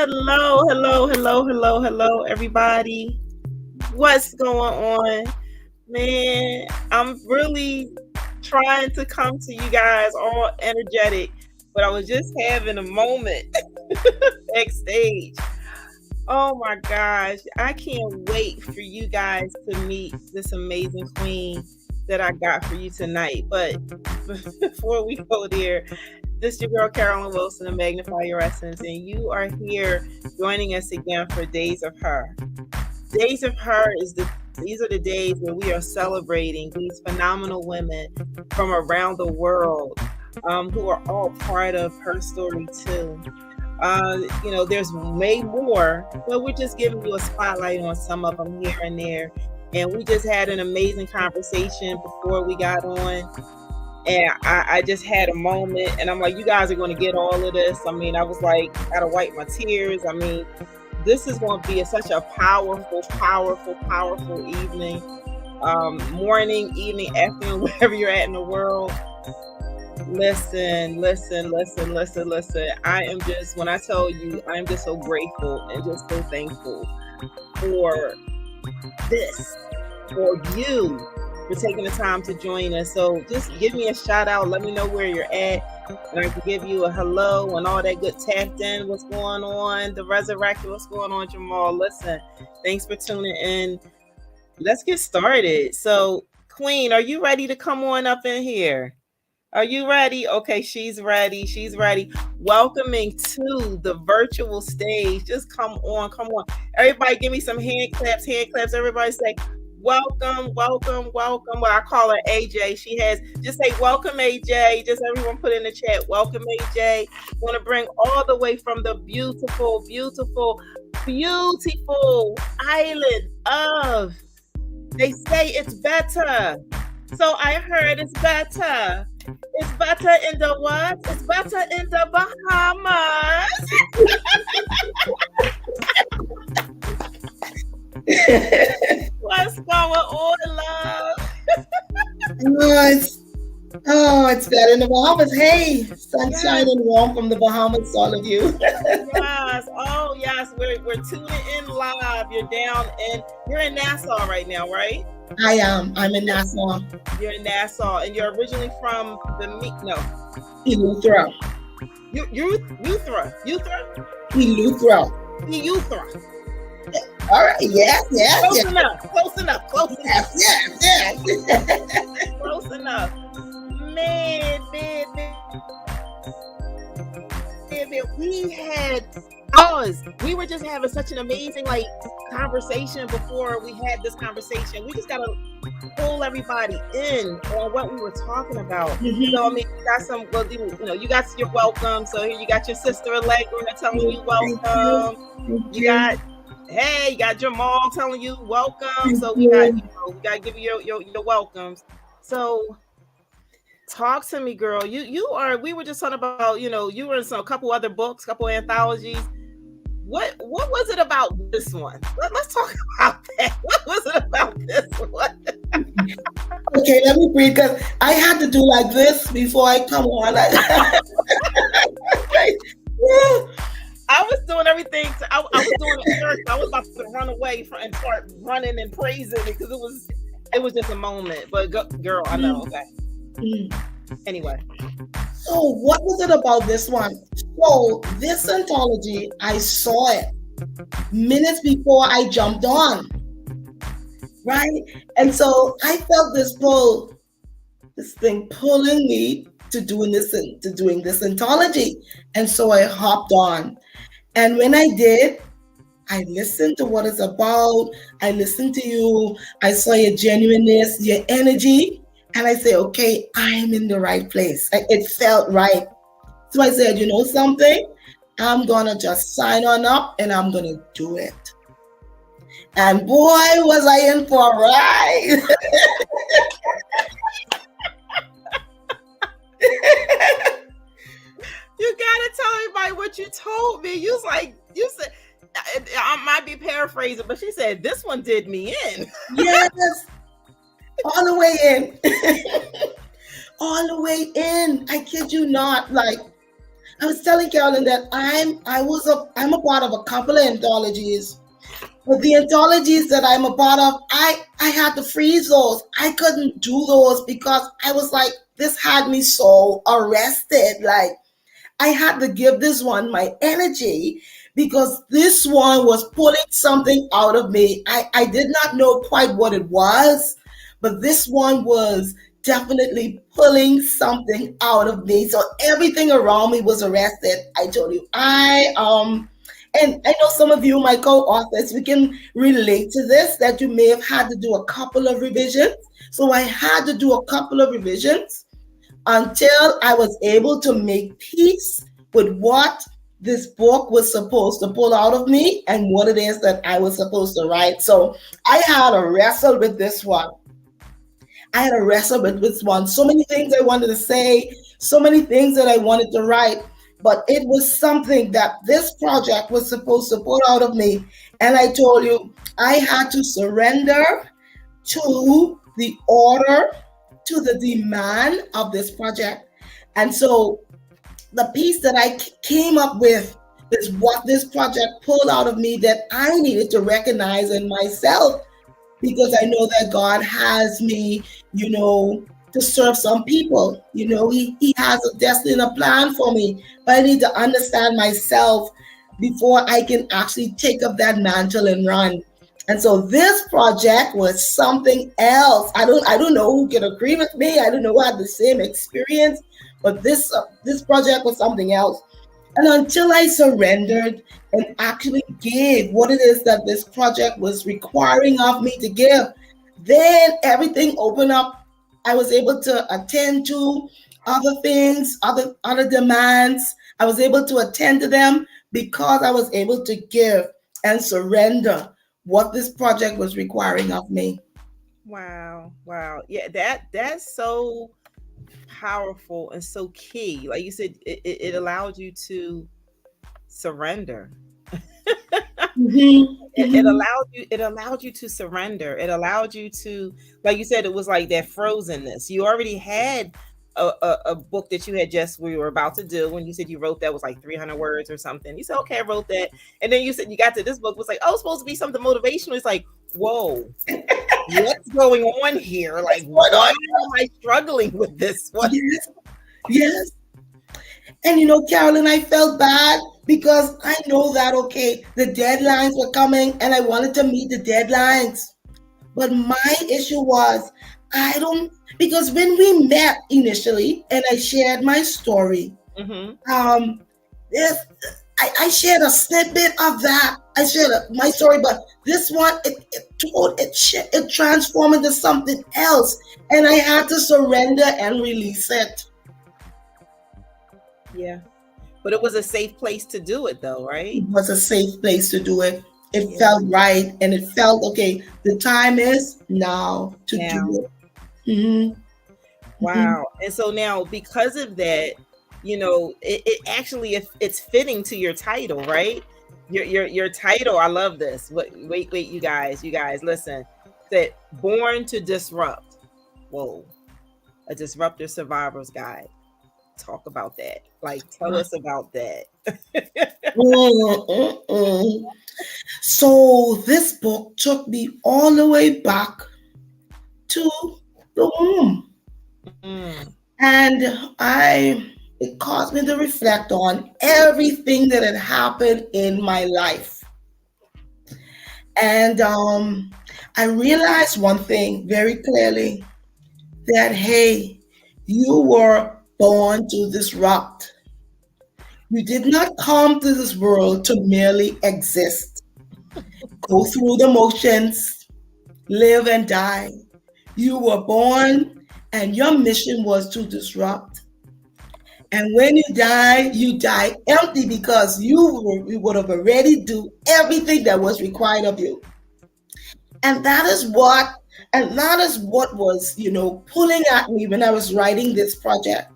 Hello, everybody. What's going on? Man, I'm really trying to come to you guys all energetic, but I was just having a moment backstage. Oh my gosh, I can't wait for you guys to meet this amazing queen that I got for you tonight. But before we go there, this is your girl Carolyn Wilson of Magnify Your Essence, and you are here joining us again for Days of Her. Days of Her these are the days where we are celebrating these phenomenal women from around the world who are all part of her story too. There's way more, but we're just giving you a spotlight on some of them here and there. And we just had an amazing conversation before we got on. And I just had a moment, and I'm like, you guys are going to get all of this. I mean, I was like, gotta wipe my tears. I mean, this is going to be such a powerful evening, morning, evening, afternoon, wherever you're at in the world. Listen. I am just, when I tell you, I am just so grateful and just so thankful for this, for you, for taking the time to join us. So just give me a shout out. Let me know where you're at, and I can give you a hello and all that good tapped in. What's going on? The resurrected. What's going on, Jamal? Listen, thanks for tuning in. Let's get started. So, Queen, are you ready to come on up in here? Are you ready? Okay, she's ready. Welcoming to the virtual stage. Just come on. Everybody give me some hand claps. Everybody say, welcome. Well, I call her AJ. She has, just say welcome, AJ. Just everyone put in the chat, welcome, AJ. Want to bring all the way from the beautiful island of, they say it's better. So I heard it's better. It's better in the what? It's better in the Bahamas. What's going on, love? It's better in the Bahamas. Hey, sunshine and warm from the Bahamas, all of you. Yes. We're tuning in live. You're in Nassau right now, right? I am. I'm in Nassau. You're in Nassau, and you're originally from Eleuthera. Eleuthera. All right. Yes. Close enough. Yes. Close enough. Man. We had ours. We were just having such an amazing conversation before we had this conversation. We just gotta pull everybody in on what we were talking about. Mm-hmm. So I mean, you got some. Well, you got your welcome. So here you got your sister Allegra telling you welcome. You got Jamal telling you welcome. So we gotta give you your welcomes. So talk to me, girl. We were just talking about, you were in a couple other books, couple anthologies. What was it about this one? Let's talk about that. What was it about this one? Okay, let me breathe, because I had to do like this before I come on. I was doing everything. I was doing it first. I was about to run away and start running and praising it, because it was just a moment. But girl, I know. Okay. Anyway. So what was it about this one? So this anthology, I saw it minutes before I jumped on, right? And so I felt this thing pulling me to doing this anthology. And so I hopped on. And when I did, I listened to what it's about. I listened to you. I saw your genuineness, your energy. And I say, okay, I'm in the right place. It felt right. So I said, you know something? I'm going to just sign on up and I'm going to do it. And boy, was I in for a ride. You got to tell everybody what you told me. You said, I might be paraphrasing, but she said, this one did me in. Yes. All the way in. All the way in. I kid you not. I was telling Carolyn that I'm a part of a couple of anthologies. But the anthologies that I'm a part of, I had to freeze those. I couldn't do those because I was like, this had me so arrested. Like, I had to give this one my energy because this one was pulling something out of me. I did not know quite what it was, but this one was definitely pulling something out of me. So everything around me was arrested. I told you, and I know some of you, my co-authors, we can relate to this that you may have had to do a couple of revisions. So I had to do a couple of revisions until I was able to make peace with what this book was supposed to pull out of me and what it is that I was supposed to write. So I had to wrestle with this one. I had to wrestle with this one. So many things I wanted to say, so many things that I wanted to write, but it was something that this project was supposed to pull out of me. And I told you, I had to surrender to the order, to the demand of this project. And so the piece that I came up with is what this project pulled out of me that I needed to recognize in myself because I know that God has me, to serve some people. He has a destiny and a plan for me, but I need to understand myself before I can actually take up that mantle and run. And so this project was something else. I don't know who can agree with me. I don't know who had the same experience, but this project was something else. And until I surrendered and actually gave what it is that this project was requiring of me to give, then everything opened up. I was able to attend to other things, other demands. I was able to attend to them because I was able to give and surrender what this project was requiring of me. Wow, wow. Yeah, that's so powerful and so key. Like you said, it allowed you to surrender. Mm-hmm, It mm-hmm. allowed you to surrender. It allowed you to, like you said, it was like that frozenness. You already had a book that you had just we were about to do when you said you wrote that was like 300 words or something. You said, okay, I wrote that. And then you said you got to this book was like, oh, it's supposed to be something motivational. It's like, whoa, what's going on here? Like, What's why going am I struggling with this? on? What? Yes, yes. And Carolyn, I felt bad because I know that, okay, the deadlines were coming and I wanted to meet the deadlines. But my issue was, I don't, because when we met initially and I shared my story, Mm-hmm. um, this, I shared a snippet of that. I shared my story, but this one, it transformed into something else. And I had to surrender and release it. Yeah. But it was a safe place to do it, though, right? It was a safe place to do it. It Yeah. felt right and it felt okay. The time is now to Now. do it. Hmm. Wow. And so now, because of that, it actually it's fitting to your title, right? Your title. I love this. Wait, you guys, listen. That born to disrupt. Whoa, a disruptor survivor's guide. Talk about that. Like, tell us about that. Mm-mm-mm. So this book took me all the way back to the womb. Mm, And it caused me to reflect on everything that had happened in my life. And I realized one thing very clearly that, hey, you were born to disrupt. You did not come to this world to merely exist, go through the motions, live and die. You were born, and your mission was to disrupt. And when you die empty because you would have already do everything that was required of you. And that is what was, pulling at me when I was writing this project.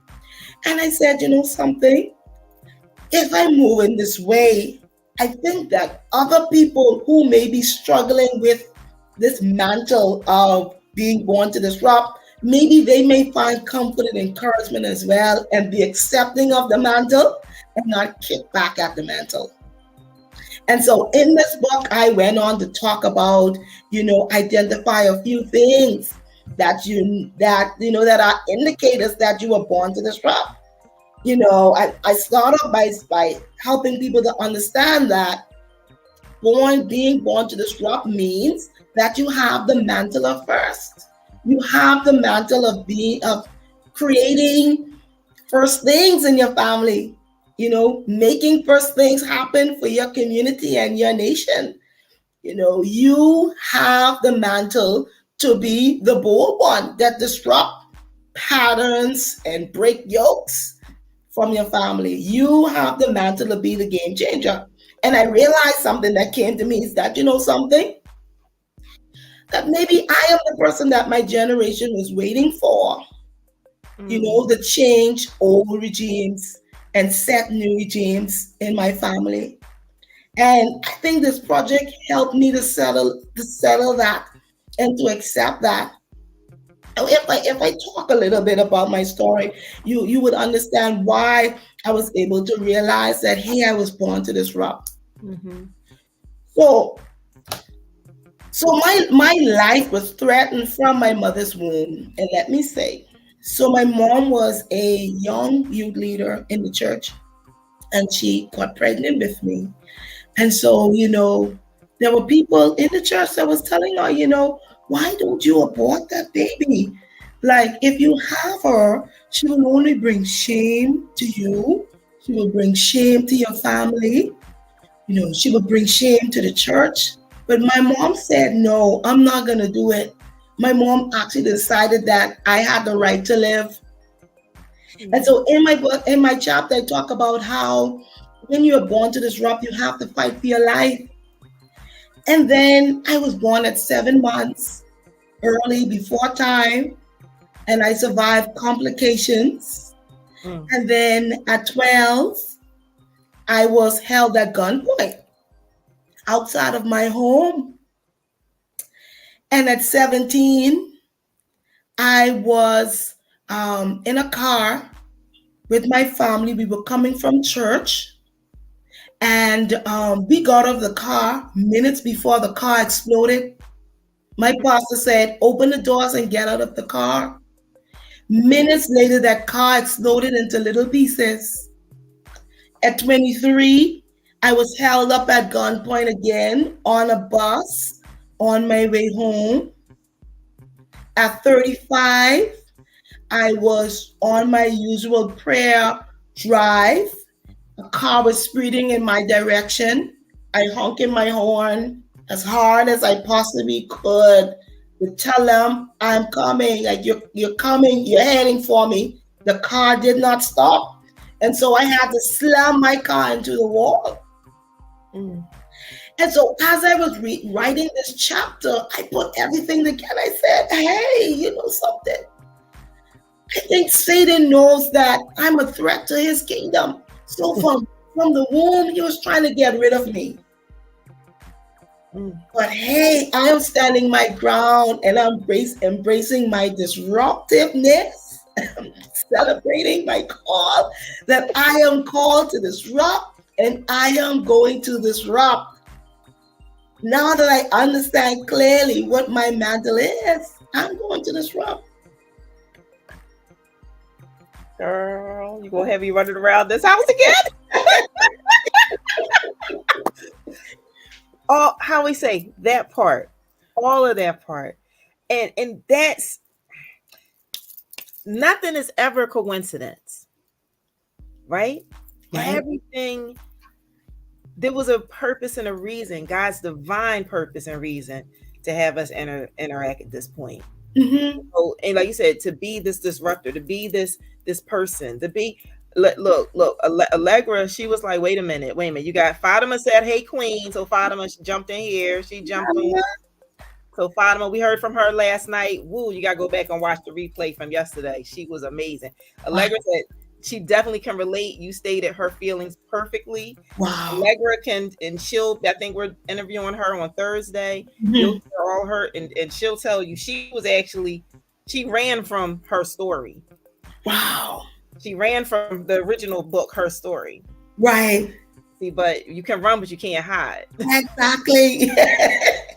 And I said, something, if I move in this way, I think that other people who may be struggling with this mantle of being born to disrupt, maybe they may find comfort and encouragement as well and be accepting of the mantle. and not kick back at the mantle. And so in this book, I went on to talk about, identify a few things that are indicators that you were born to disrupt. I start off by helping people to understand that being born to disrupt means that you have the mantle of first. You have the mantle of creating first things in your family, making first things happen for your community and your nation. You have the mantle to be the bold one that disrupt patterns and break yokes from your family. You have the mantle to be the game changer. And I realized something that came to me is that, something that maybe I am the person that my generation was waiting for, to change old regimes and set new regimes in my family. And I think this project helped me to settle that and to accept that. If I talk a little bit about my story, you would understand why I was able to realize that, hey, I was born to disrupt. Mm-hmm. So my life was threatened from my mother's womb. And let me say, so my mom was a young youth leader in the church, and she got pregnant with me. And so, there were people in the church that was telling her, why don't you abort that baby? Like, if you have her, she will only bring shame to you. She will bring shame to your family. She will bring shame to the church. But my mom said, no, I'm not going to do it. My mom actually decided that I had the right to live. And so in my book, in my chapter, I talk about how when you're born to disrupt, you have to fight for your life. And then I was born at 7 months, early, before time, and I survived complications. And then at 12, I was held at gunpoint outside of my home. And at 17, I was in a car with my family. We were coming from church, and we got out of the car minutes before the car exploded. My pastor said, open the doors and get out of the car. Minutes later, that car exploded into little pieces. At 23, I was held up at gunpoint again on a bus on my way home. At 35, I was on my usual prayer drive. A car was speeding in my direction. I honked my horn as hard as I possibly could to tell them I'm coming. Like, you're coming, you're heading for me. The car did not stop. And so I had to slam my car into the wall. And so as I was writing this chapter, I put everything together. I said, hey, something? I think Satan knows that I'm a threat to his kingdom. So from the womb, he was trying to get rid of me. But hey, I am standing my ground, and I'm embracing my disruptiveness, celebrating my call, that I am called to disrupt, and I am going to disrupt. Now that I understand clearly what my mantle is, I'm going to disrupt. Girl, you gonna have me running around this house again? Oh, how we say that part, all of that part, and that's nothing is ever coincidence, right? Everything, there was a purpose and a reason, God's divine purpose and reason to have us interact at this point. So, and like you said, to be this disruptor, to be this person, to be look, Allegra, she was like, wait a minute, you got Fatima said, hey queen, so Fatima jumped in here, she jumped in. So Fatima, we heard from her last night. Woo, you gotta go back and watch the replay from yesterday. She was amazing. Allegra said she definitely can relate. You stated her feelings perfectly. Wow. Allegra can, and I think we're interviewing her on Thursday. You'll hear all her, and she'll tell you she ran from her story. Wow. She ran from the original book, her story. Right. See, but you can run, but you can't hide. Exactly.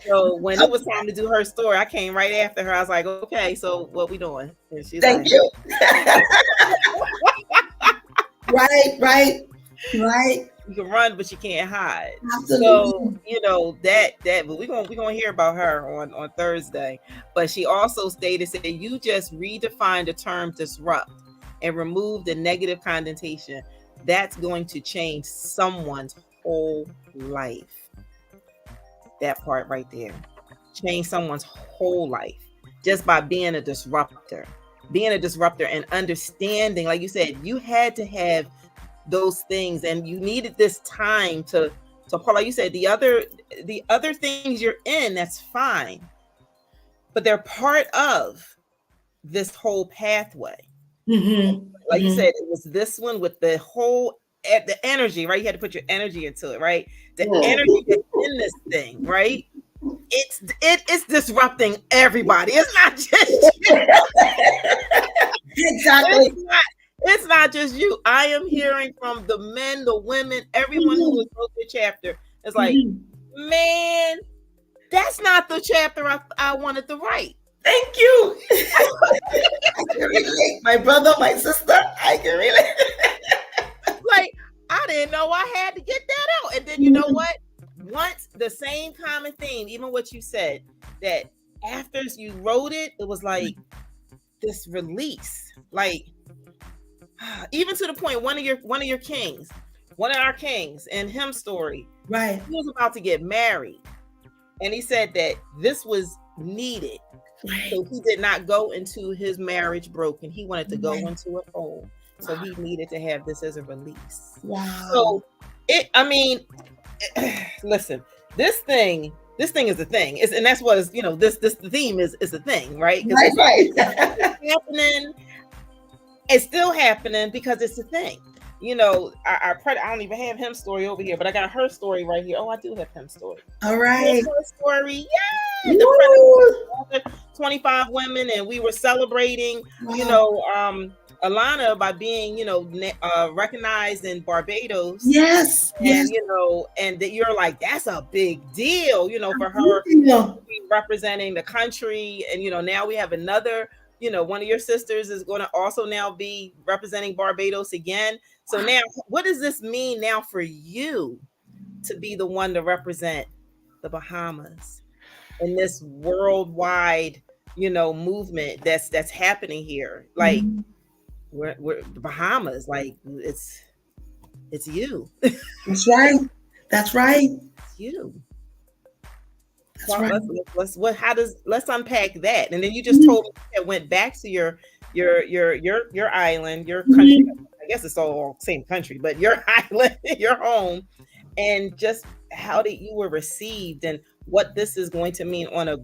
So when it was time to do her story, I came right after her. I was like, okay, so what we doing? And she's like, Thank you. Right, right, right. you can run, but you can't hide. So Absolutely. that, but we're gonna hear about her on Thursday. But she also stated, said, you just redefine the term disrupt and remove the negative connotation. That's going to change someone's whole life. That part right there, change someone's whole life just by being a disruptor. Being a disruptor and understanding, like you said, you had to have those things and you needed this time to Paul, like you said, the other things you're in, that's fine, but they're part of this whole pathway. Mm-hmm. Like you Mm-hmm. said, it was this one with the whole the energy, right? You had to put your energy into it, right? The energy that's in this thing, right? It's disrupting everybody. It's not just you. It's Exactly. not it's not just you. I am hearing from the men, the women, everyone who Mm-hmm. has wrote the chapter. It's like, Mm-hmm. man, that's not the chapter I wanted to write. Thank you. I can relate. My brother, my sister, I can relate. Like, I didn't know I had to get that out. And then you know Mhm. what? Once the same common theme, even what you said, that after you wrote it, it was like this release. Like, even to the point, one of your kings, one of our kings in him story, Right. he was about to get married. And he said that this was needed. Right. So he did not go into his marriage broken. He wanted to go Right. into it whole. So he needed to have this as a release. Wow. So I mean, listen, this thing is a thing. And that's what is, this the theme is a thing, right? Because Right, right. happening, it's still happening because it's a thing. I don't even have him story over here, but I got her story right here. Oh, I do have him story. All Here's right. her story. Yay! The Woo. president, 25 women, and we were celebrating, Wow. Alana by being, recognized in Barbados. Yes. And, Yes. and that you're like, that's a big deal, for her Yeah. representing the country. And, now we have another, one of your sisters is going to also now be representing Barbados again. So now, what does this mean now for you to be the one to represent the Bahamas in this worldwide, movement that's happening here? Like, Mhm. we're the Bahamas, like it's you. That's right. That's right. It's you. That's Well, right. let's unpack that. And then you just Mhm. told me that went back to your island, your country. Mhm. I guess it's all same country, but your island, your home, and just how that you were received and what this is going to mean on a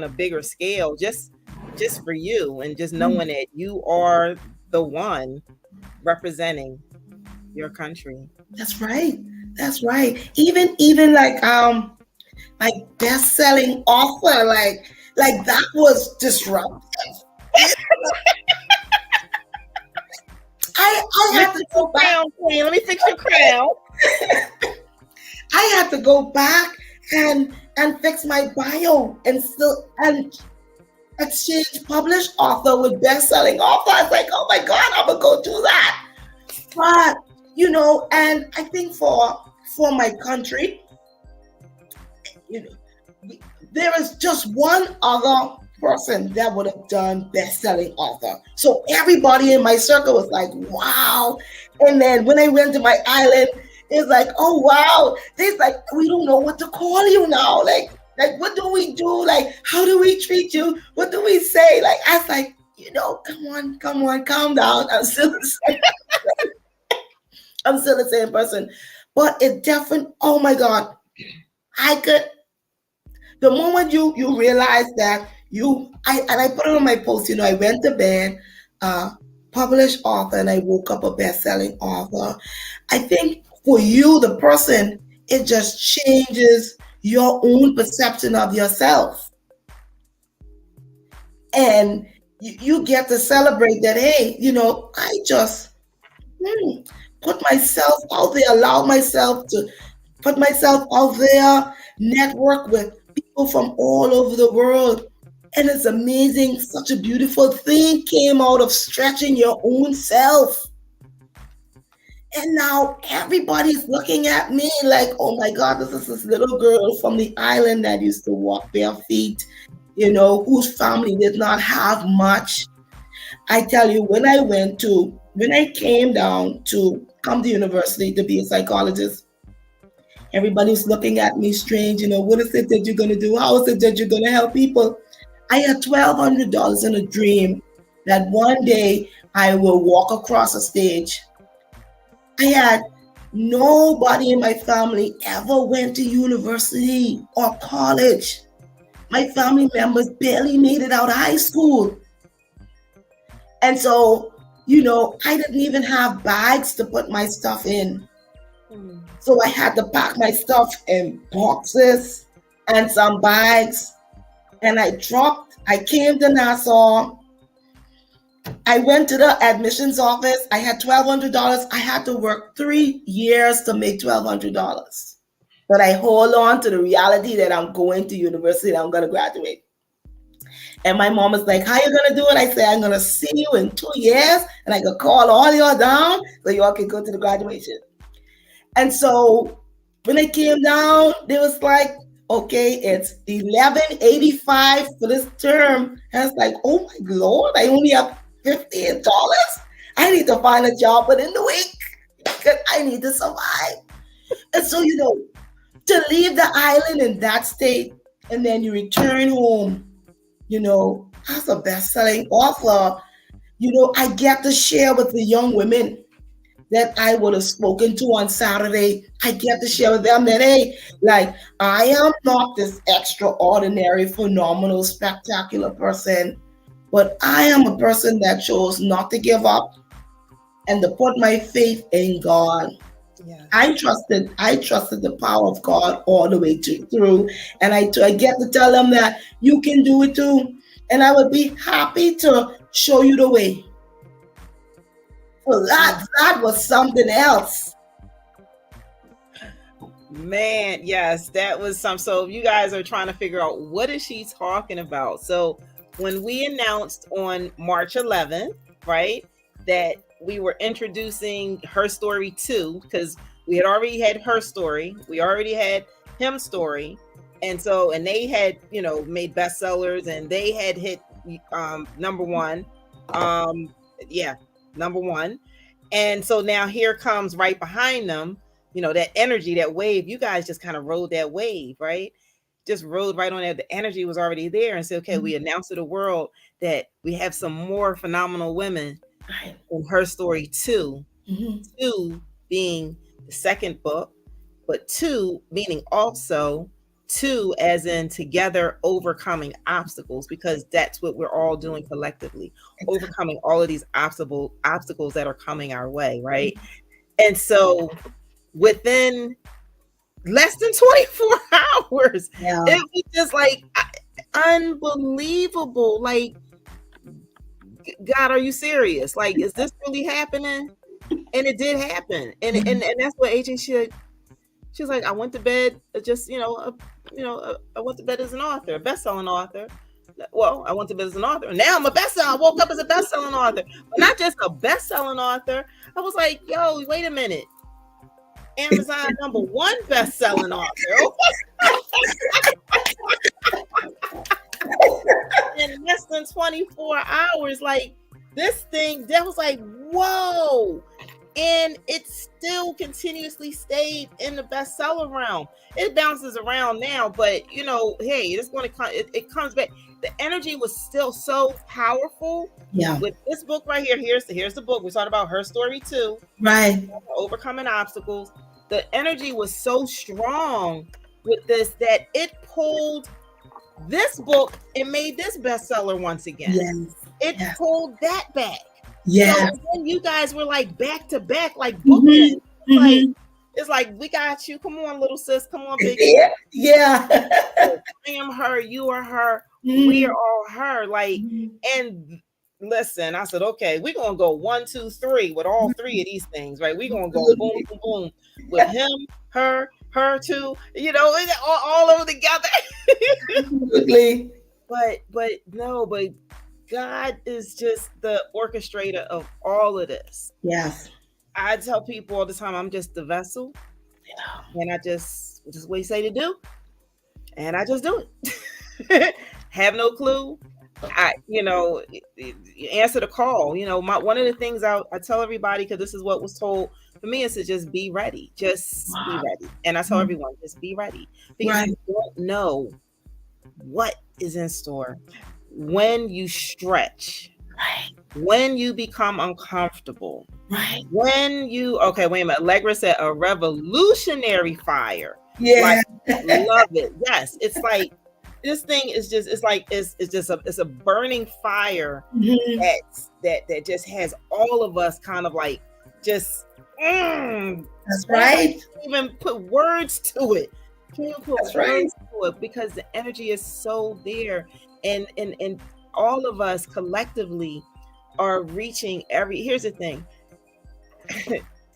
bigger scale, just for you, and just knowing that you are the one representing your country. That's right. That's right. Even like best-selling author, like that was disruptive. I Let me had to fix your go back. crown, queen. Let me fix your crown. I had to go back and fix my bio and still and exchange published author with best-selling author. I was like, oh my God, I'm gonna go do that. But and I think for my country, you know, there is just one other person that would have done best-selling author. So everybody in my circle was like, wow. And then when I went to my island, it's like, oh wow. It's like, we don't know what to call you now. Like what do we do? Like, how do we treat you? What do we say? Like, I was like, come on, calm down. I'm still the same person. But it definitely, oh my God, I could, the moment you realize that I put it on my post, I went to bed, uh, published author, and I woke up a best-selling author. I think for you, the person, it just changes your own perception of yourself. And you get to celebrate that, hey, I just, hmm, put myself out there, allow myself to put myself out there, network with people from all over the world. And it's amazing. Such a beautiful thing came out of stretching your own self. And now everybody's looking at me like, oh my God, this is this little girl from the island that used to walk bare feet, whose family did not have much. I tell you, when I came down to come to university to be a psychologist, everybody's looking at me strange. What is it that you're going to do? How is it that you're going to help people? I had $1,200 in a dream that one day I will walk across a stage. I had nobody in my family ever went to university or college. My family members barely made it out of high school. And so, I didn't even have bags to put my stuff in. So I had to pack my stuff in boxes and some bags. And I came to Nassau. I went to the admissions office. I had $1,200. I had to work 3 years to make $1,200. But I hold on to the reality that I'm going to university and I'm going to graduate. And my mom was like, how you going to do it? I said, I'm going to see you in 2 years and I can call all y'all down so y'all can go to the graduation. And so when I came down, they was like, okay, it's $1,185 for this term. And I was like, oh my Lord, I only have $15. I need to find a job within the week because I need to survive. And so, to leave the island in that state and then you return home, as a best-selling author, I get to share with the young women that I would have spoken to on Saturday. I get to share with them that, hey, like, I am not this extraordinary, phenomenal, spectacular person, but I am a person that chose not to give up and to put my faith in God. Yeah. I trusted the power of God all the way through. And I get to tell them that you can do it too. And I would be happy to show you the way. So that was something else. Man, yes, that was some. So you guys are trying to figure out what is she talking about. So when we announced on March 11th, right, that we were introducing Her Story 2, because we had already had Her Story, we already had Him Story, and they had made bestsellers and they had hit number one, number one. And so now here comes right behind them, that energy, that wave. You guys just kind of rode that wave, right? Just rode right on there. The energy was already there, and said, okay, we announced to the world that we have some more phenomenal women in Her Story 2. 2 being the second book, but 2 meaning also 2 as in together overcoming obstacles, because that's what we're all doing collectively, overcoming all of these obstacles that are coming our way, right? And so within less than 24 hours, it was just like unbelievable. Like, God, are you serious? Like, is this really happening? And it did happen. And that's what AJ should. She was like, I went to bed just, I went to bed as an author, a best-selling author. Well, I went to bed as an author. And now I'm a bestseller. I woke up as a best-selling author. But not just a best-selling author. I was like, yo, wait a minute. Amazon #1 best-selling author. In less than 24 hours, like, this thing, that was like, whoa. And it still continuously stayed in the bestseller realm. It bounces around now, but hey, it's going to come. It comes back. The energy was still so powerful. Yeah. With this book right here, here's the book. We're talking about Her Story 2. Right. Overcoming obstacles. The energy was so strong with this that it pulled this book and made this bestseller once again. Yes. It pulled that back. Yeah. So then you guys were like back to back, like booking. Like, it's like, we got you. Come on, little sis. Come on, big. Yeah. I am her. You are her. We are all her. Like, and listen, I said, okay, we're gonna go 1, 2, 3 with all three of these things, right? We're gonna go boom, Absolutely. boom, boom with him, her too, all over together. Absolutely. but no, but God is just the orchestrator of all of this. Yes. I tell people all the time, I'm just the vessel, Yeah. and I just what he say to do, and I just do it. Have no clue. Answer the call. One of the things I tell everybody, because this is what was told for me, is to just be ready. Just be Wow. ready. And I tell everyone, just be ready, because Right. you don't know what is in store when you stretch, Right. when you become uncomfortable, Right. when you okay, wait a minute. Allegra said a revolutionary fire. Like, Yeah. love it. Yes, it's like this thing is just it's a burning fire Mhm. that just has all of us kind of like just That's all of us right. can't even put words to it. Can't even put That's right. words to it, because the energy is so there, and all of us collectively are reaching every. Here's the thing.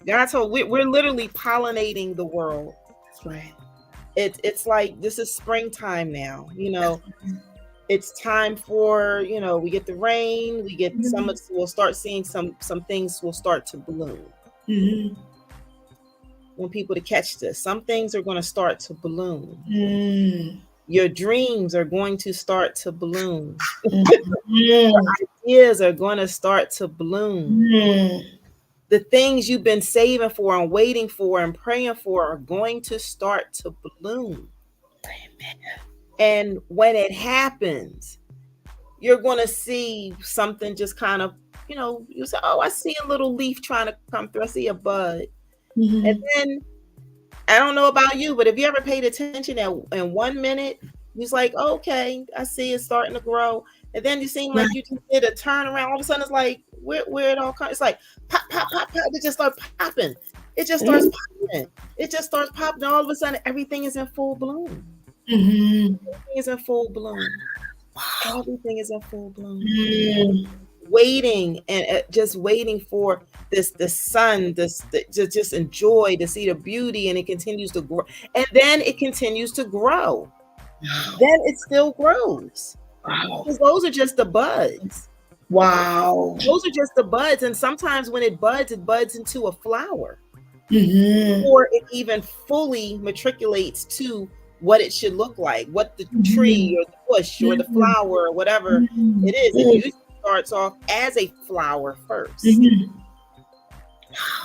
God told we're literally pollinating the world. That's right. It's like this is springtime now. It's time for, we get the rain, we get some. We'll start seeing some things will start to bloom. Mm-hmm. Want people to catch this. Some things are going to start to bloom. Mm. Your dreams are going to start to bloom. Mm. Ideas are going to start to bloom. Mm. The things you've been saving for and waiting for and praying for are going to start to bloom. Amen. And when it happens, you're going to see something just kind of, you say, oh, I see a little leaf trying to come through. I see a bud. Mm-hmm. And then, I don't know about you, but if you ever paid attention in 1 minute, you're like, okay, I see it starting to grow. And then you seem like you just did a turnaround. All of a sudden, it's like, where it all comes. It's like, pop, pop, pop, pop. It just starts popping. It just starts popping. It just starts popping. All of a sudden, everything is in full bloom. Mm-hmm. Everything is in full bloom. Everything is in full bloom. Mm. Waiting and just waiting for the sun, just enjoy to see the beauty, and it continues to grow, and then it continues to grow. Wow. Then it still grows. Wow. Because those are just the buds. Wow. Those are just the buds, and sometimes when it buds into a flower, Mm-hmm. or it even fully matriculates to what it should look like, what the tree or the bush or the flower or whatever it is. It usually starts off as a flower first. And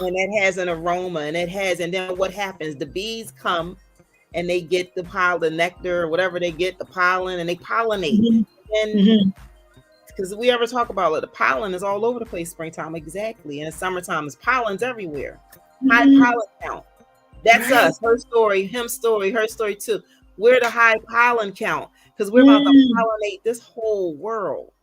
it has an aroma, and then what happens? The bees come and they get the pollen, nectar, or whatever they get, the pollen, and they pollinate. And because we ever talk about it, the pollen is all over the place springtime, exactly. And in summertime, it's pollen's everywhere. High pollen count. That's us. Her story, him story, her story too. We're the high pollen count, because we're about to pollinate this whole world.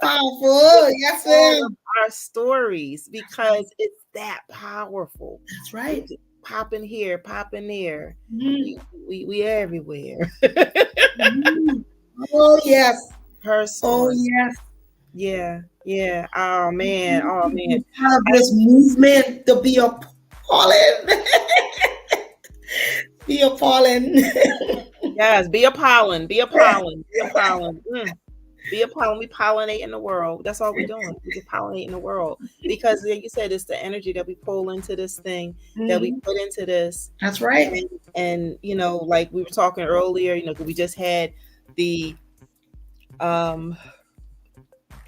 Powerful. Yes, ma'am. Our stories, because it's that powerful. That's right. Popping here, popping there. We everywhere. Oh yes. Her story. Oh yes. Yeah. Oh man. Part of this movement to be appalling. Be appalling. Yes, be a pollen. Be a pollen. Be a pollen. Be a pollen. We pollinating the world. That's all we're doing. We're just pollinating the world, because, like you said, it's the energy that we pull into this thing, that we put into this. That's right. And like we were talking earlier, we just had the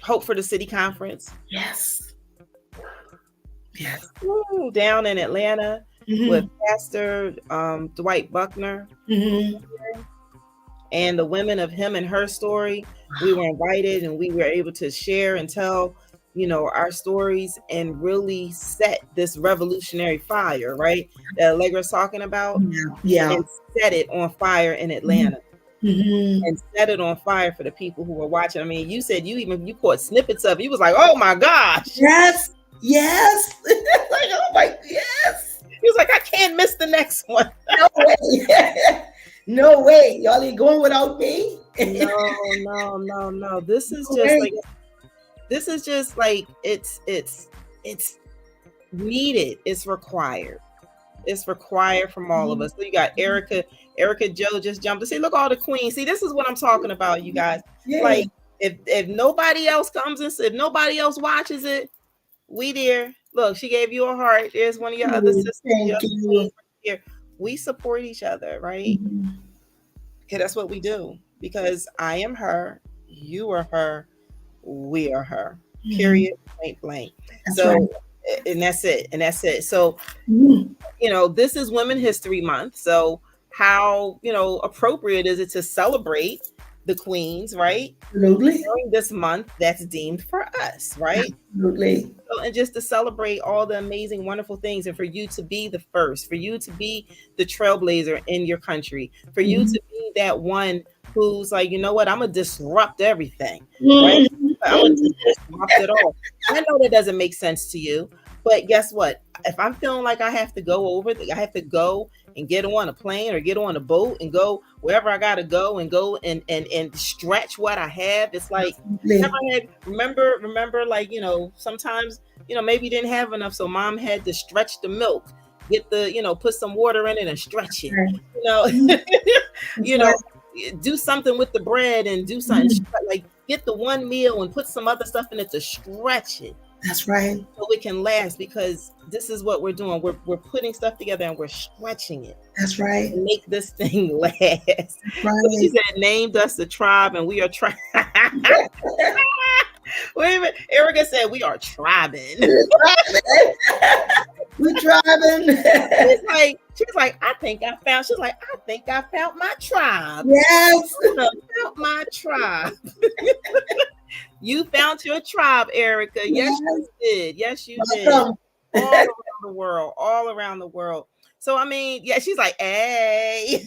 Hope for the City conference. Yes. Down in Atlanta with Pastor Dwight Buckner. And the women of him and her story. We were invited, and we were able to share and tell, our stories, and really set this revolutionary fire, right? That Allegra's talking about. Yeah. And set it on fire in Atlanta. And set it on fire for the people who were watching. I mean, you said you caught snippets of it. You was like, oh my gosh. Yes. Like, oh my, yes. He was like, I can't miss the next one. No way. No way. Y'all ain't going without me. No. This is just Okay. like it's needed. It's required. It's required from all of us. So you got Erica Joe just jumped to see, look, all the queens. See, this is what I'm talking about, you guys. Yeah. Like, if nobody else comes and if nobody else watches it, we there. Look, she gave you a heart. There's one of your other sisters, your Thank other queens you. right here. We support each other, right? Mhm. Okay, that's what we do. Because I am her, you are her, we are her. Mhm. Period. Point blank. That's right. So, and that's it. And that's it. So, Mhm. this is Women History Month. So, how, appropriate is it to celebrate the queens, right? Absolutely. During this month that's deemed for us, right? Absolutely. So, and just to celebrate all the amazing, wonderful things, and for you to be the first, for you to be the trailblazer in your country, for you Mhm. to be that one who's like, you know what, I'm gonna disrupt everything, right? Mhm. I'm gonna just disrupt it all. I know that doesn't make sense to you, but guess what? If I'm feeling like I have to go I have to go and get on a plane or get on a boat and go wherever I gotta go and go and stretch what I have. It's like, Absolutely. remember, like, sometimes, maybe you didn't have enough, so mom had to stretch the milk, get the, put some water in it and stretch it, Right. you know, Mhm. That's you know, right. do something with the bread and do something, Mhm. like get the one meal and put some other stuff in it to stretch it That's right. so it can last, because this is what we're doing. We're putting stuff together and we're stretching it That's right. to make this thing last. That's So she right. said, named us the tribe, and we are trying. Wait a minute. Erica said we are tribing. We driving. She's like, I think I found. She's like, I think I found my tribe. Yes. I found my tribe. You found your tribe, Erica. Yes, you Yes. did. Yes, you did. Welcome. All around the world. All around the world. So I mean, yeah, she's like, hey.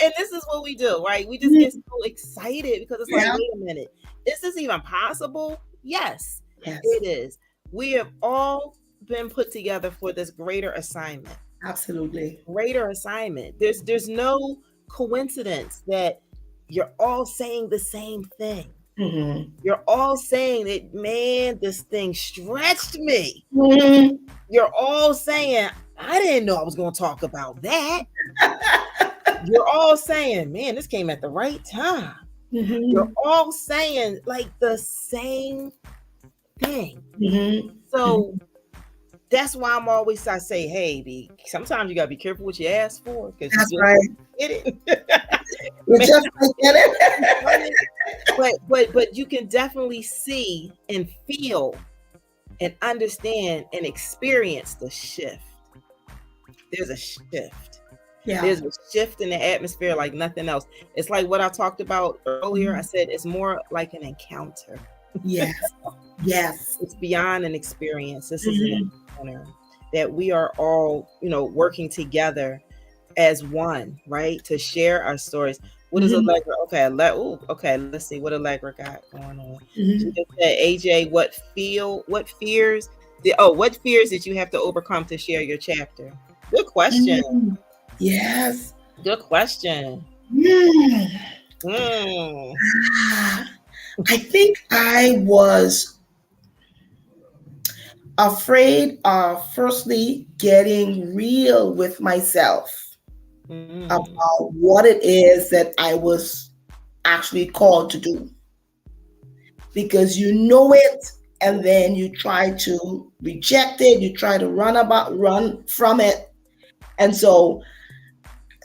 And this is what we do, right? We just get so excited because it's like, Yeah. wait a minute, is this even possible? Yes, Yes. it is. We have all been put together for this greater assignment. Absolutely. Greater assignment. There's no coincidence that you're all saying the same thing. Mm-hmm. You're all saying that, man, this thing stretched me. Mm-hmm. You're all saying, I didn't know I was going to talk about that. You're all saying, man, this came at the right time. Mm-hmm. You're all saying like the same thing. Mm-hmm. So that's why I say, hey, sometimes you gotta be careful what you ask for, because That's you right. get it. You just might get it. but you can definitely see and feel and understand and experience the shift. There's a shift. Yeah. There's a shift in the atmosphere like nothing else. It's like what I talked about earlier. I said it's more like an encounter. Yes. Yes. It's beyond an experience. This is Mm-hmm. an encounter that we are all, working together as one, right? To share our stories. What is Allegra? Okay, okay, let's see what Allegra got going on. She Mm-hmm. just said, AJ, what fears did you have to overcome to share your chapter? Good question. Mm-hmm. Yes. Good question. Mm. Mm. I think I was afraid of firstly getting real with myself about what it is that I was actually called to do. Because you know it and then you try to reject it, you try to run from it. And so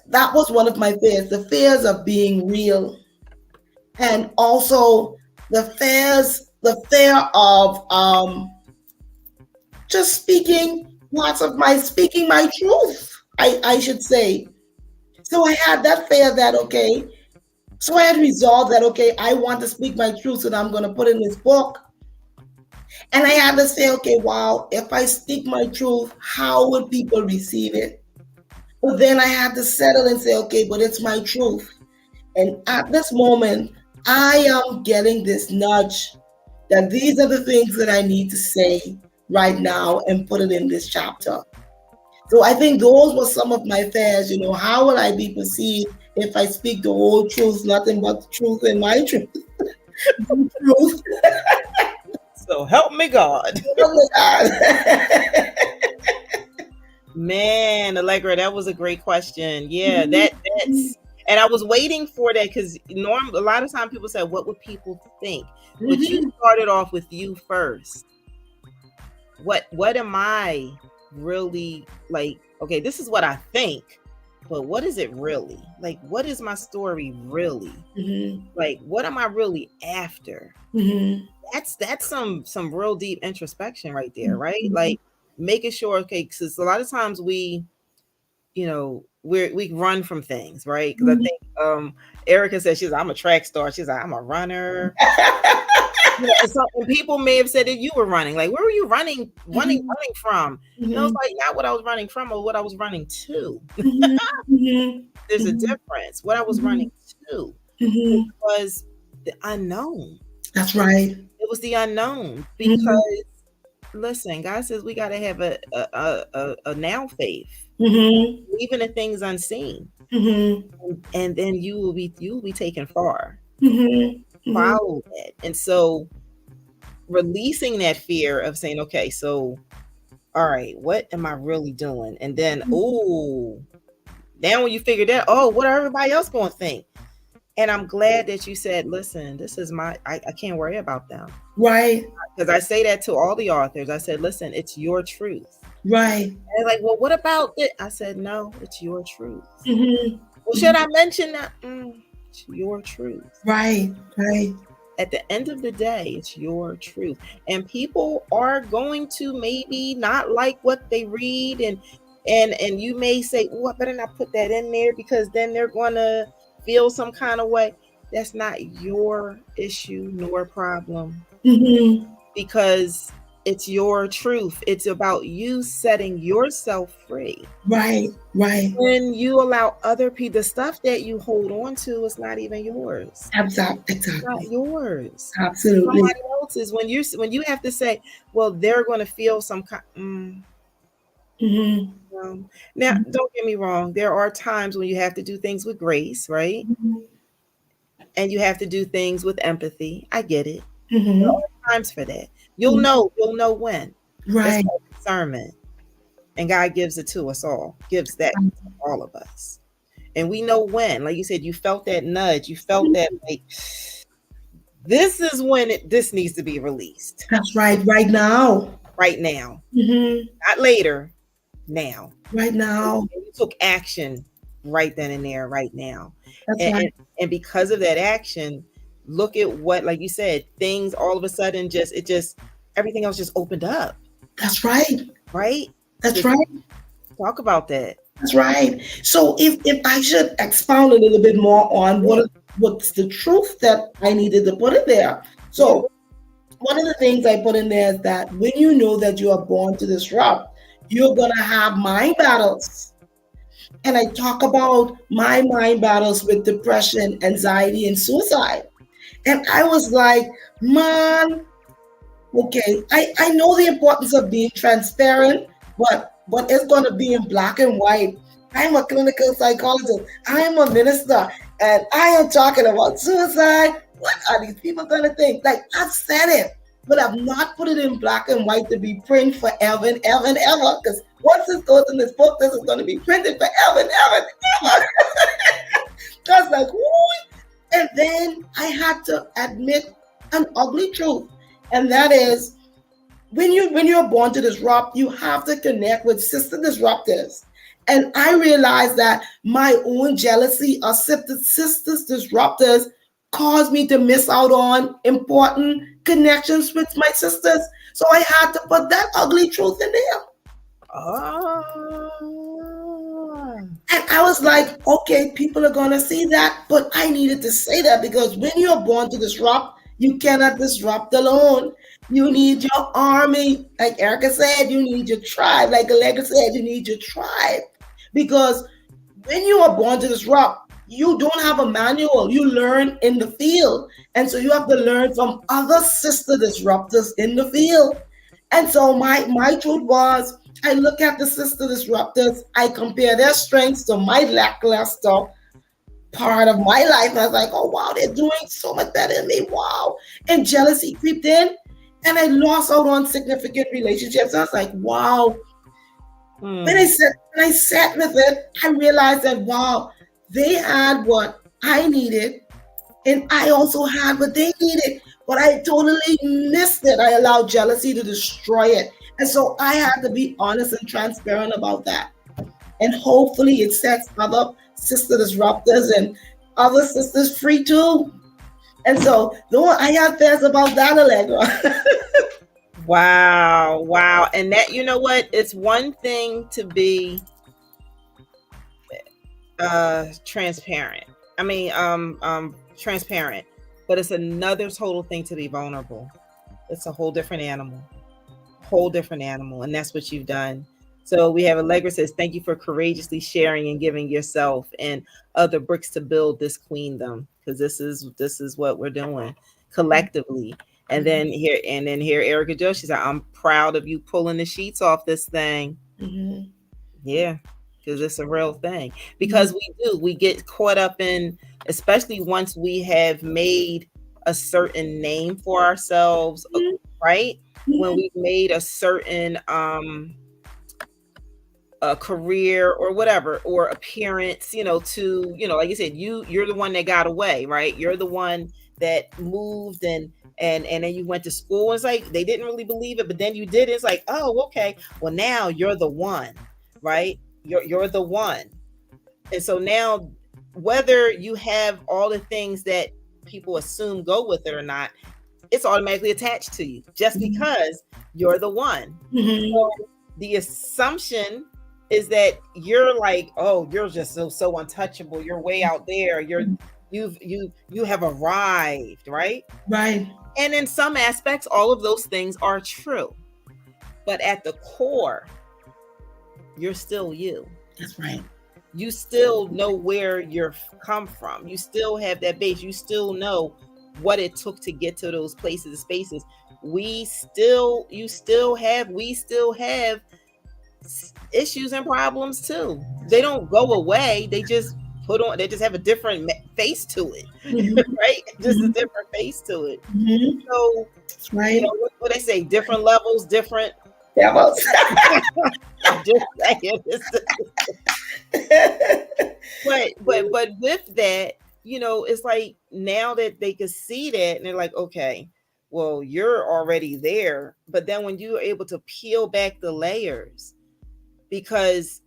that was one of my fears, the fears of being real, and also the fear of just speaking my truth, I should say. So I had that fear that, okay, so I had resolved that, okay, I want to speak my truth, so I'm going to put in this book. And I had to say, okay, wow, if I speak my truth, how would people receive it? But then I had to settle and say, okay, but it's my truth. And at this moment, I am getting this nudge that these are the things that I need to say right now and put it in this chapter. So I think those were some of my fears. How will I be perceived if I speak the whole truth, nothing but the truth and my truth? Truth. So help me God. Oh my Man, Allegra, that was a great question. Yeah, God. that's and I was waiting for that because a lot of time people say, what would people think? But you Mhm. started off with you first. What am I really like? Okay, this is what I think, but what is it really? Like, what is my story really? Mhm. Like, what am I really after? Mhm. That's some real deep introspection right there, right? Mhm. Like making sure, okay, because a lot of times we run from things, right? Because I Mhm. think Erica said I'm a track star. She's like, I'm a runner. And people may have said that you were running. Like, where were you Mhm. running from? And I was Mhm. like, not what I was running from or what I was running to. Mhm. Mhm. There's a Mhm. difference. What I was running Mhm. to, which Mhm. was the unknown. That's right. It was the unknown Mhm. because listen, God says we got to have a now faith, Mhm. even in things unseen, Mhm. and then you will be taken far. Mhm. Mhm. Follow that, and so releasing that fear of saying, okay, so all right, what am I really doing? And then, oh, now when you figure that, oh, what are everybody else going to think? And I'm glad that you said, listen, this is I can't worry about them. Right. Because I say that to all the authors. I said, listen, it's your truth. Right. And they're like, well, what about it? I said, no, it's your truth. Mhm. Well, should Mhm. I mention that? It's your truth. Right. Right. At the end of the day, it's your truth. And people are going to maybe not like what they read and you may say, oh, I better not put that in there because then they're gonna feel some kind of way. That's not your issue nor problem Mhm. because it's your truth. It's about you setting yourself free. Right. Right. When you allow other people, the stuff that you hold on to is not even yours. Not Exactly. yours. Absolutely. Somebody else's. When you have to say, well, they're going to feel some kind. Mhm. Now, don't get me wrong. There are times when you have to do things with grace, right? Mhm. And you have to do things with empathy. I get it. There Mhm. are times for that. You'll Mhm. know. You'll know when. That's Right. called discernment, and God gives it to us all. Gives that to all of us, and we know when. Like you said, you felt that nudge. You felt that like this is when this needs to be released That's right. Right now. right now, Mhm. not later. Now, Right and now. you took action right then and there, right now, That's and, right. and and because of that action, look at what, like you said, things all of a sudden just everything else just opened up, That's right. right? That's So right. talk about that. That's right. So if I should expound a little bit more on Yeah, what's the truth that I needed to put in there. yeah. So one of the things I put in there is that when you know that you are born to disrupt, you're gonna have mind battles. And I talk about my mind battles with depression, anxiety, and suicide. And I was like, man, okay, I know the importance of being transparent, but it's gonna be in black and white. I'm a clinical psychologist, I'm a minister, and I am talking about suicide. What are these people gonna think? Like I've said it, but I've not put it in black and white to be printed forever and ever and ever. Because once this goes in this book, this is gonna be printed forever and ever and ever. That's like, woo. And then I had to admit an ugly truth, and that is when you're born to disrupt, you have to connect with sister disruptors. And I realized that my own jealousy of sisters disruptors caused me to miss out on important connections with my sisters. So I had to put that ugly truth in there. Ah, And I was like, okay, people are going to see that, but I needed to say that because when you're born to disrupt, you cannot disrupt alone. You need your army. Like Erica said, you need your tribe. Like Allegra said, you need your tribe. Because when you are born to disrupt, you don't have a manual. You learn in the field. And so you have to learn from other sister disruptors in the field. And so my truth was I look at the sister disruptors, I compare their strengths to my lackluster part of my life. And I was like, oh wow, they're doing so much better than me. Wow. And jealousy creeped in and I lost out on significant relationships. I was like, wow. When I sat with it, I realized that wow, they had what I needed, and I also had what they needed, but I totally missed it. I allowed jealousy to destroy it. And so I had to be honest and transparent about that. And hopefully it sets other sister disruptors and other sisters free too. And so I have fears about that, Allegra. Wow. And that, you know what? It's one thing to be transparent. I mean, transparent, but it's another total thing to be vulnerable. It's a whole different animal. And that's what you've done. So we have Allegra says, thank you for courageously sharing and giving yourself and other bricks to build this queendom, because this is what we're doing collectively. And then here Erica Jo, she said, I'm proud of you pulling the sheets off this thing. Mm-hmm. Yeah, because it's a real thing. Because we get caught up in, especially once we have made a certain name for ourselves, right? When we've made a certain a career or whatever, or appearance, to, like you said, you're the one that got away, right? You're the one that moved and then you went to school. It's like they didn't really believe it, but then you did. It's like, oh, okay, well now you're the one, right? You're the one. And so now, whether you have all the things that people assume go with it or not, it's automatically attached to you just because you're the one. So the assumption is that you're like, oh, you're just so untouchable. You're way out there. You have arrived, right? Right. And in some aspects, all of those things are true. But at the core, you're still you. That's right. You still know where you're come from. You still have that base. You still know what it took to get to those places and spaces. We still have issues and problems too. They don't go away. They just have a different face to it, right? Just a different face to it. So, that's right. What they say, different levels, different. Levels. Just saying. But with that, it's like now that they can see that and they're like, okay, well, you're already there. But then when you're able to peel back the layers, because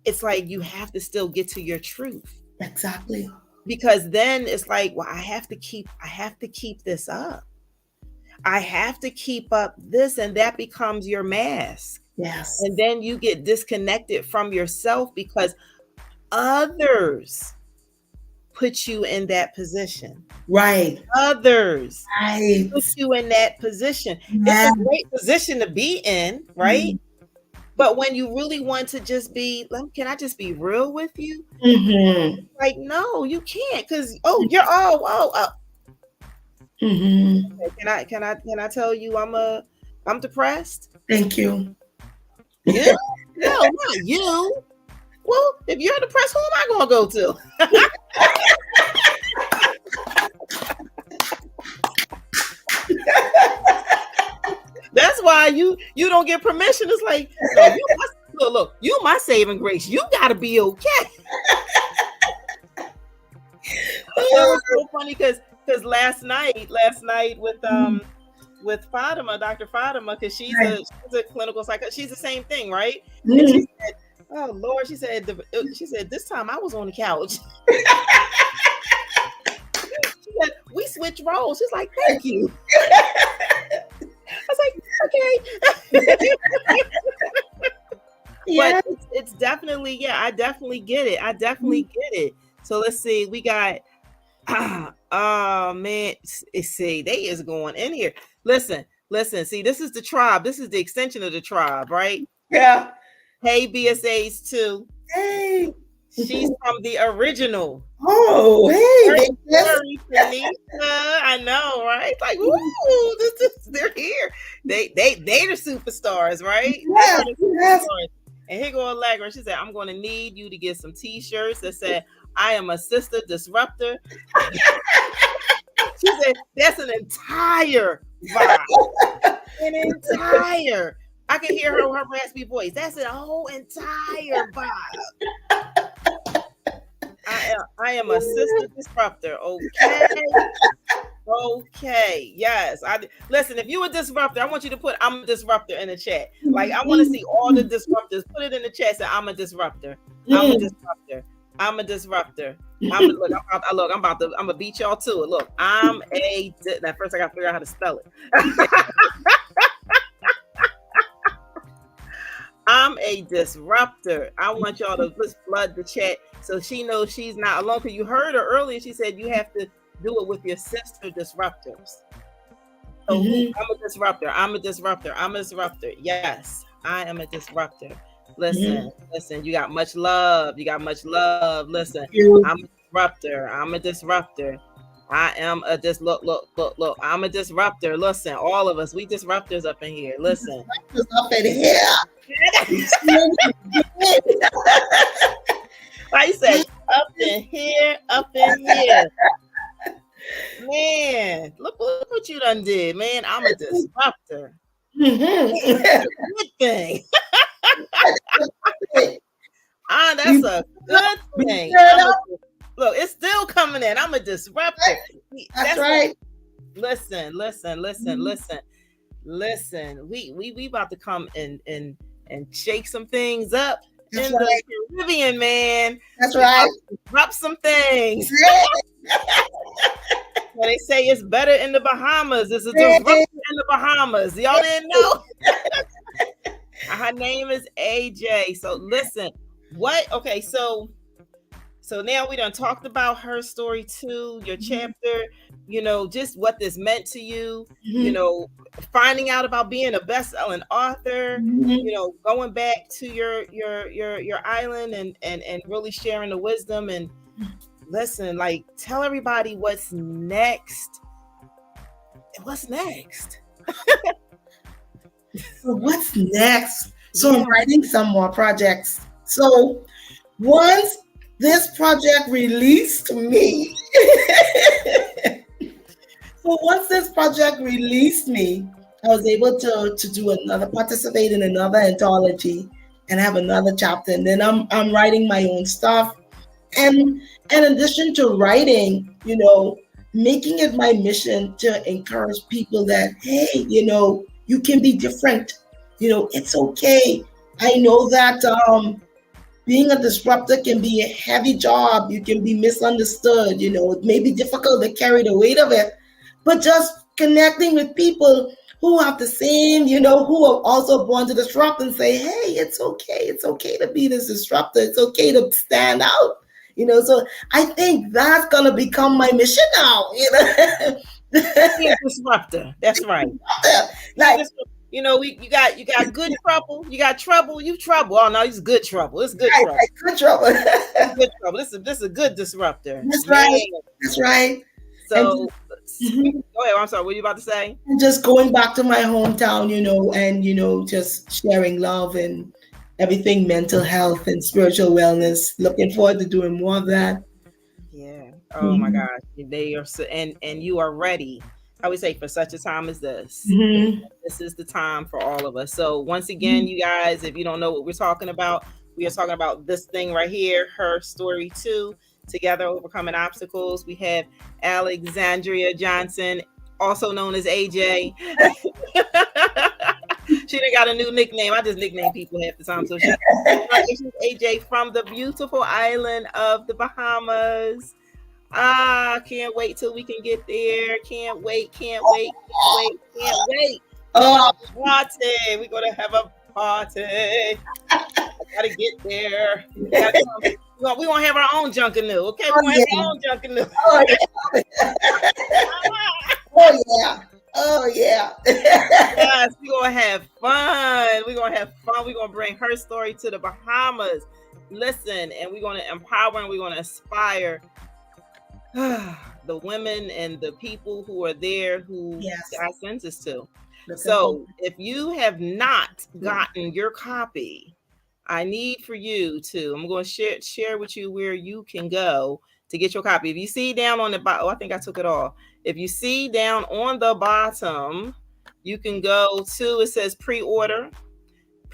it's like you have to still get to your truth. Exactly. Because then it's like, well, I have to keep this up. I have to keep up this, and that becomes your mask. Yes. And then you get disconnected from yourself because others put you in that position. Right. Others right. put you in that position. Yeah. It's a great position to be in, right? But when you really want to just be, can I just be real with you? Like, no, you can't, because you're Okay, can I tell you I'm depressed? Thank you. You? No, not you. Well, if you're depressed, who am I gonna go to? That's why you don't get permission. It's like, no, look, you my saving grace. You gotta be okay. It's so funny because last night with Fatima, Dr. Fatima, because she's a clinical psychologist. She's the same thing, right? And she said, oh Lord, she said this time I was on the couch. She said, we switched roles. She's like, thank you. I was like, okay. Yeah. But it's definitely, I definitely get it. So let's see, we got oh man, see, they is going in here. Listen, see, this is the tribe. This is the extension of the tribe, right? Yeah. Hey, BSAs too. Hey. She's from the original. Oh, hey, Great Vegas. story, Tanisha. I know, right? Like, woo, they're here. They the superstars, right? They Yes, are the yes. superstars. And here go Allegra. She said, I'm going to need you to get some t-shirts that said, I am a sister disruptor. She said, that's an entire vibe. An entire. I can hear her raspy voice. That's a whole entire vibe. I am a sister disruptor. Okay. Okay. Yes. Listen, if you a disruptor, I want you to put I'm a disruptor in the chat. Like I want to see all the disruptors. Put it in the chat. Say I'm a disruptor. I'm a disruptor. I'm a disruptor. I'm gonna beat y'all to it. Look, now first I gotta figure out how to spell it. I'm a disruptor. I want y'all to just flood the chat so she knows she's not alone. Because you heard her earlier. She said you have to do it with your sister disruptors. So I'm a disruptor. I'm a disruptor. I'm a disruptor. Yes, I am a disruptor. Listen, listen. You got much love. You got much love. Listen, I'm a disruptor. I'm a disruptor. I am a look. I'm a disruptor. Listen, all of us, we disruptors up in here. Listen. Up in here. I said up in here, up in here. Man, look what you done did, man. I'm a disruptor. Good thing. That's a good thing. Look, it's still coming in. I'm a disruptor. That's right. Listen. We about to come and shake some things up. That's in right. the Caribbean, man. That's right. Drop some things. Well, they say it's better in the Bahamas. It's a disruption in the Bahamas. Y'all didn't know. Her name is AJ. So listen, okay, so now we done talked about her story too, your chapter, just what this meant to you, finding out about being a best-selling author, going back to your island and really sharing the wisdom. And listen, like, tell everybody what's next. What's next? So what's next? So I'm writing some more projects. So once this project released me, I was able to participate in another anthology and have another chapter. And then I'm writing my own stuff. And in addition to writing, making it my mission to encourage people that, hey, you can be different. It's okay. I know that being a disruptor can be a heavy job. You can be misunderstood. It may be difficult to carry the weight of it. But just connecting with people who have the same, who are also born to disrupt and say, hey, it's okay. It's okay to be this disruptor. It's okay to stand out. So I think that's going to become my mission now. Be a disruptor. That's right. Like, you got good trouble. You got trouble. You trouble. Oh no, it's good trouble. It's good trouble. Right, good trouble. Good trouble. This is a good disruptor. That's right. That's right. So go ahead. I'm sorry. What were you about to say? Just going back to my hometown, and just sharing love and everything, mental health and spiritual wellness. Looking forward to doing more of that. Yeah. Oh my gosh. They are so, and you are ready. I would say for such a time as this. This is the time for all of us. So once again, you guys, if you don't know what we're talking about, we are talking about this thing right here, Her Story 2, Together Overcoming Obstacles. We have Alexandria Johnson, also known as AJ. She done got a new nickname. I just nickname people half the time. So she's AJ from the beautiful island of the Bahamas. Can't wait till we can get there. Can't wait. Oh, party. We're going to have a party. Gotta get there. We're going to have our own Junkanoo. Okay, we're going to have our own Junkanoo. Oh, yeah. Yes, we're going to have fun. We're going to bring Her Story to the Bahamas. Listen, and we're going to empower and we're going to inspire the women and the people who are there who Yes. God sends us to. Looking So forward. if you have not gotten your copy, I need for you to, I'm going to share with you where you can go to get your copy. If you see down on the bottom, oh, I think I took it off. If you see down on the bottom, you can go to, it says pre-order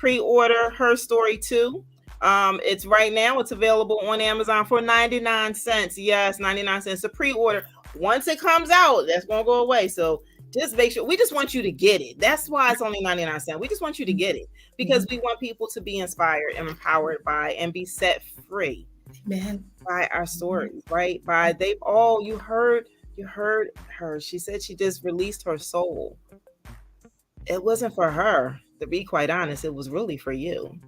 Her Story 2. It's right now, it's available on Amazon for 99 cents. Yes, 99 cents. A pre-order. Once it comes out, that's going to go away. So just make sure, we just want you to get it. That's why it's only 99 cents. We just want you to get it because we want people to be inspired and empowered by and be set free by our stories, right? By they've all, you heard her. She said she just released her soul. It wasn't for her, to be quite honest. It was really for you.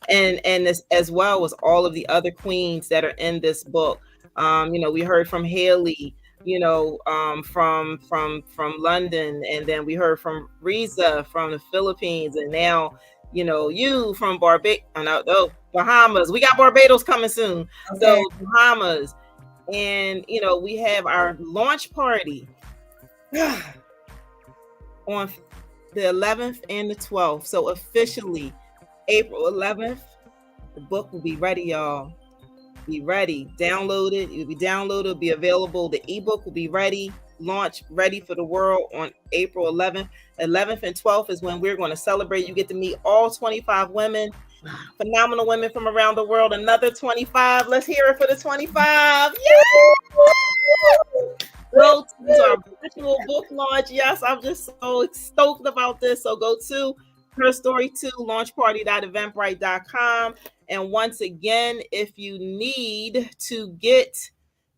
And this, as well as all of the other queens that are in this book. We heard from Haley, from London, and then we heard from Riza from the Philippines, and now you from Bahamas. We got Barbados coming soon. Okay. So Bahamas, and we have our launch party on the 11th and the 12th. So officially April 11th, the book will be ready, y'all. Be ready. Download it. It will be downloaded. It'll be available. The ebook will be ready. Launch ready for the world on April 11th. 11th and 12th is when we're going to celebrate. You get to meet all 25 women, phenomenal women from around the world. Another 25. Let's hear it for the 25. Yay! Go to our virtual book launch. Yes, I'm just so stoked about this. So go to Her Story 2 launchparty.eventbrite.com. And once again, if you need to get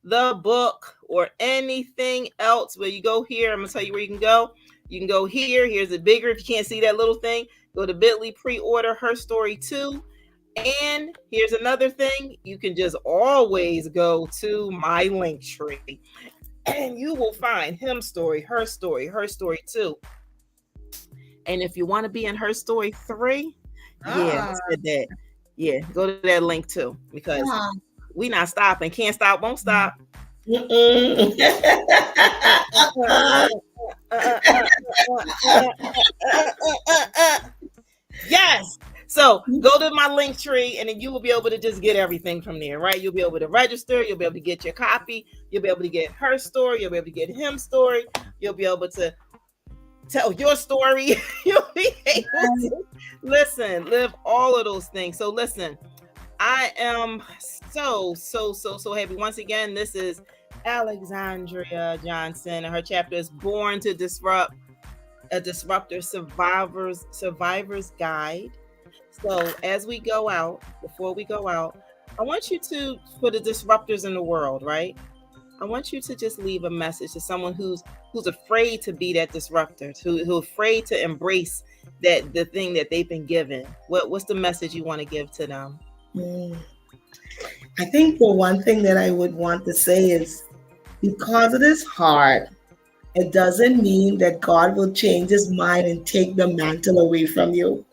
the book or anything else, where you go here, I'm going to tell you where you can go. You can go here. Here's it bigger. If you can't see that little thing, go to bit.ly, pre-order Her Story 2. And here's another thing. You can just always go to my link tree and you will find Her Story 2. And if you want to be in Her Story 3, let's get that. Yeah, go to that link too, because we not stopping. Can't stop, won't stop. Yes. So go to my link tree and then you will be able to just get everything from there, right? You'll be able to register. You'll be able to get your copy. You'll be able to get her story. You'll be able to get him story. You'll be able to tell your story. You'll be able to live all of those things. So listen, I am so happy. Once again, this is Alexandria Johnson, and her chapter is Born to Disrupt, a Disruptor Survivor's Guide. So as we go out, before we go out, I want you to, for the disruptors in the world, right? I want you to just leave a message to someone who's afraid to be that disruptor, who's afraid to embrace the thing that they've been given. What's the message you want to give to them? I think the one thing that I would want to say is, because it is hard, it doesn't mean that God will change his mind and take the mantle away from you.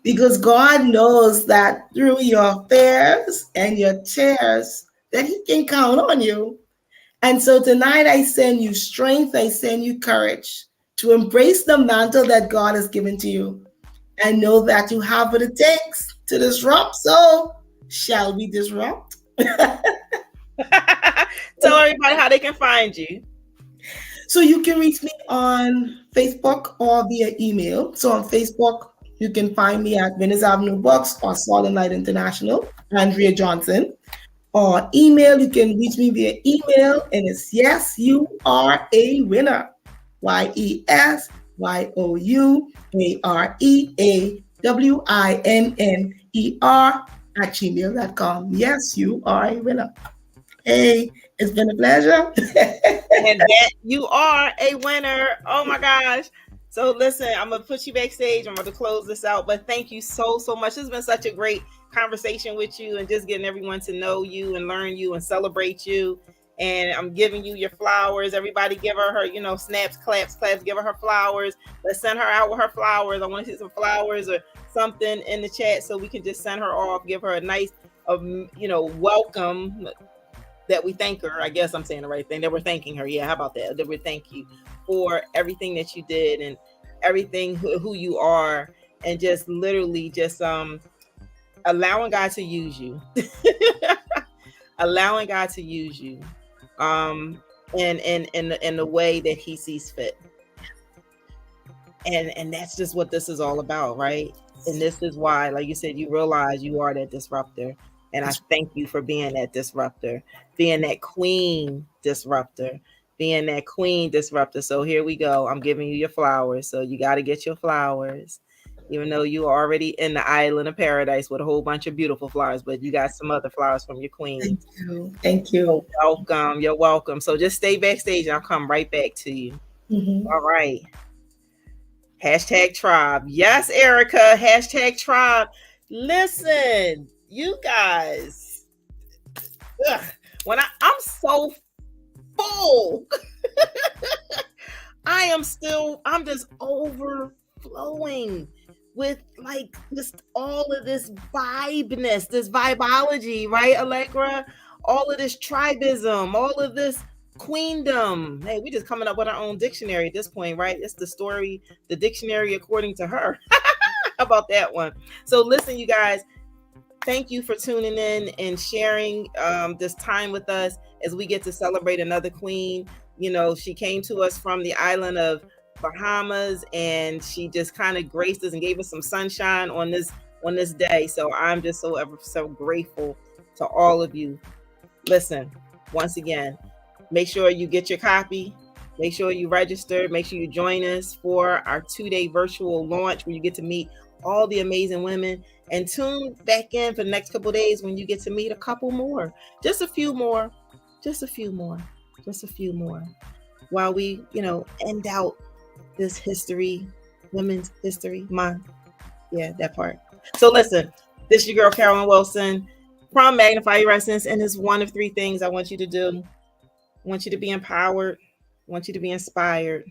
Because God knows that through your fears and your tears, that he can count on you. And so tonight I send you strength, I send you courage to embrace the mantle that God has given to you. And know that you have what it takes to disrupt. So shall we disrupt? Tell everybody how they can find you. So you can reach me on Facebook or via email. So on Facebook, you can find me at Venice Avenue Books or Salt and Light International, Andrea Johnson. Or email, you can reach me via email, and it's Yes, You Are a Winner. YESYOUAREAWINNER Yes, you are a winner. Hey, it's been a pleasure. And that you are a winner. Oh my gosh. So listen, I'm going to put you backstage. I'm going to close this out. But thank you so much. It's been such a great conversation with you and just getting everyone to know you and learn you and celebrate you. and I'm giving you your flowers. Everybody give her, snaps, claps, claps, give her flowers. Let's send her out with her flowers. I want to see some flowers or something in the chat so we can just send her off, give her a nice, welcome, that we thank her. I guess I'm saying the right thing, that we're thanking her. Yeah, how about that? That we thank you for everything that you did and everything who you are, and just literally just allowing God to use you. Allowing God to use you in the way that he sees fit. And that's just what this is all about, right? And this is why, like you said, you realize you are that disruptor. And I thank you for being that disruptor, being that queen disruptor, being that queen disruptor. So here we go. I'm giving you your flowers. So you got to get your flowers, even though you are already in the island of paradise with a whole bunch of beautiful flowers, but you got some other flowers from your queen. Thank you. Thank you. You're welcome. You're welcome. So just stay backstage and I'll come right back to you. Mm-hmm. All right. Hashtag tribe. Yes, Erica. Hashtag tribe. Listen, you guys. Ugh, I'm so full. I'm just overflowing with like just all of this vibeness, this vibology, right, Allegra? All of this tribism, all of this queendom. Hey, we just coming up with our own dictionary at this point, right? It's the dictionary according to her. How about that one? So listen, you guys, thank you for tuning in and sharing this time with us as we get to celebrate another queen. She came to us from the island of Bahamas, and she just kind of graced us and gave us some sunshine on this day. So I'm just so grateful to all of you. Listen, once again, make sure you get your copy. Make sure you register. Make sure you join us for our 2-day virtual launch where you get to meet all the amazing women. And tune back in for the next couple of days when you get to meet a couple more. Just a few more. Just a few more. Just a few more. While we, end out this Women's History Month. Yeah, that part. So listen, this is your girl, Carolyn Wilson from Magnify Your Essence. And it's one of 3 things I want you to do. I want you to be empowered. I want you to be inspired.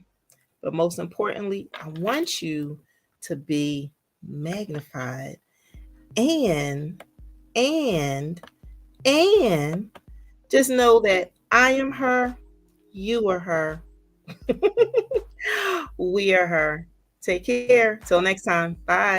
But most importantly, I want you to be magnified. And just know that I am her, you are her, we are her. Take care. Till next time. Bye.